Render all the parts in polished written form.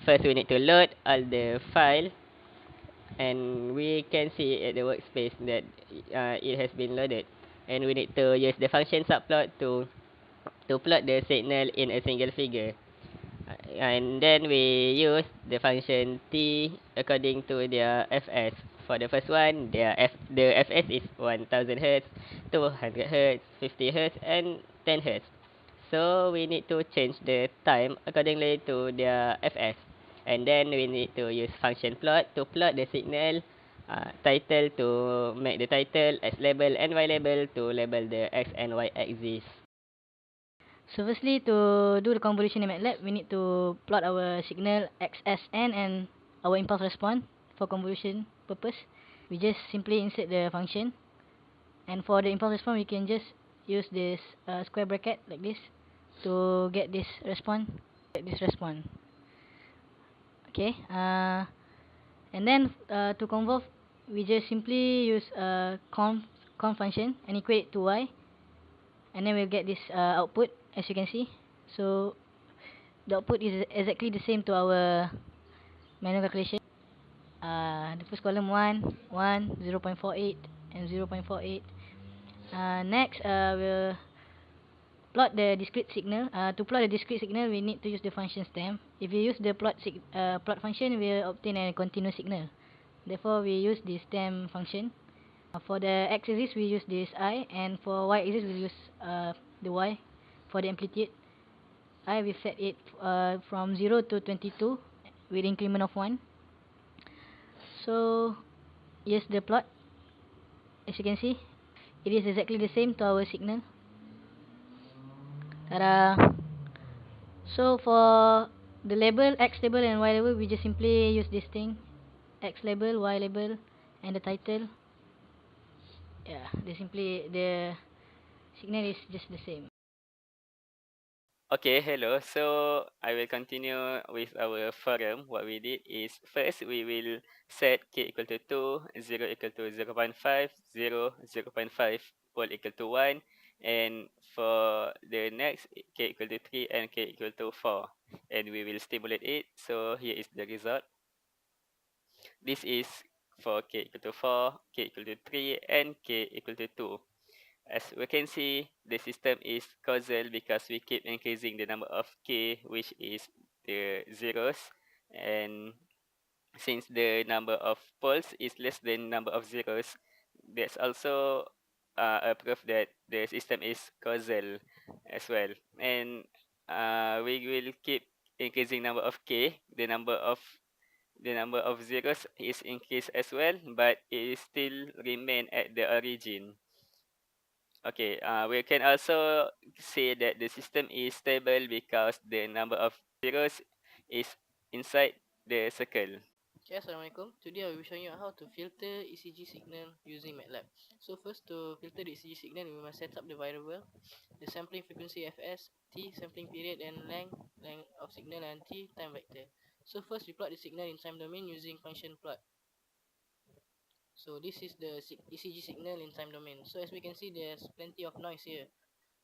first we need to load all the file, and we can see at the workspace that it has been loaded, and we need to use the function subplot to plot the signal in a single figure. And then we use the function t according to their fs. For the first one, the fs is 1000 hertz, 200 hertz, 50 hertz, and 10 hertz. So we need to change the time accordingly to their fs. And then we need to use function plot to plot the signal, title to make the title, x label and y label to label the x and y axis. So firstly, to do the convolution in MATLAB, we need to plot our signal XSN and our impulse response for convolution purpose. We just simply insert the function, and for the impulse response, we can just use this square bracket like this to get this response. Okay. And then to convolve, we just simply use conv function and equate it to y, and then we'll get this output, as you can see. So the output is exactly the same to our manual calculation. The first column 1, 1, 0.48, and 0.48. Next, we'll plot the discrete signal. To plot the discrete signal, we need to use the function stem. If you use the plot function, we'll obtain a continuous signal. Therefore, we use the stem function. For the x-axis, we use this I, and for y-axis, we use the y. For the amplitude, I will set it from 0 to 22 with increment of 1. So, here's the plot. As you can see, it is exactly the same to our signal. Ta-da! So, for the label, x label and y label, we just simply use this thing. X label, y label, and the title. Yeah, the signal is just the same. Okay, hello. So I will continue with our forum. What we did is first we will set k equal to 2, 0 equal to 0 0.5, 0, 0 0.5 all equal to 1. And for the next, k equal to 3 and k equal to 4. And we will stimulate it. So here is the result. This is for k equal to 4, k equal to 3, and k equal to 2. As we can see, the system is causal because we keep increasing the number of k, which is the zeros. And since the number of poles is less than number of zeros, that's also a proof that the system is causal as well. And we will keep increasing number of k. The number of zeros is increased as well, but it still remain at the origin. Okay, we can also say that the system is stable because the number of zeros is inside the circle. Okay, Assalamualaikum. Today I will be showing you how to filter ECG signal using MATLAB. So first, to filter the ECG signal, we must set up the variable, the sampling frequency fs, t sampling period, and length of signal, and t time vector. So first we plot the signal in time domain using function plot. So this is the ECG signal in time domain. So as we can see, there's plenty of noise here.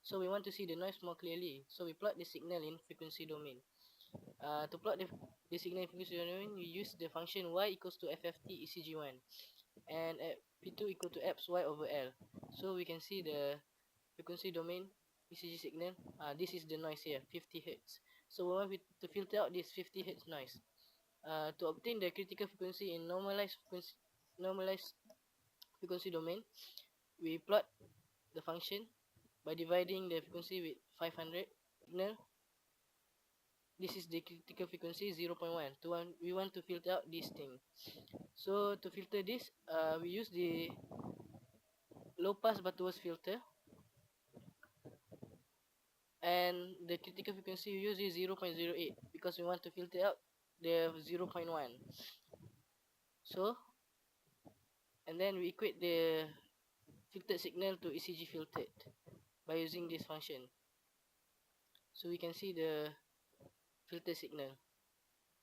So we want to see the noise more clearly. So we plot the signal in frequency domain. To plot the signal in frequency domain, we use the function y equals to fft ECG1 and p2 equal to y over L. So we can see the frequency domain ECG signal. This is the noise here, 50 Hz. So we want to filter out this 50 Hz noise. To obtain the critical frequency in normalized frequency domain, we plot the function by dividing the frequency with 500 signal. This is the critical frequency 0.1. We want to filter out this thing. So to filter this, we use the low pass butterworth filter, and the critical frequency we use is 0.08 because we want to filter out the 0.1. So, and then we equate the filtered signal to ECG filtered by using this function. So we can see the filter signal.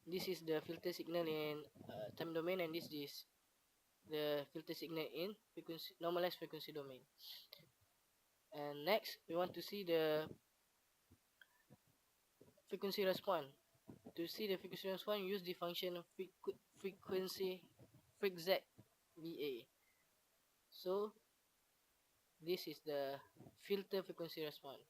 This is the filter signal in time domain, and this is the filter signal in normalized frequency domain. And next, we want to see the frequency response. To see the frequency response, use the function frequency freqz VA. So this is the filter frequency response.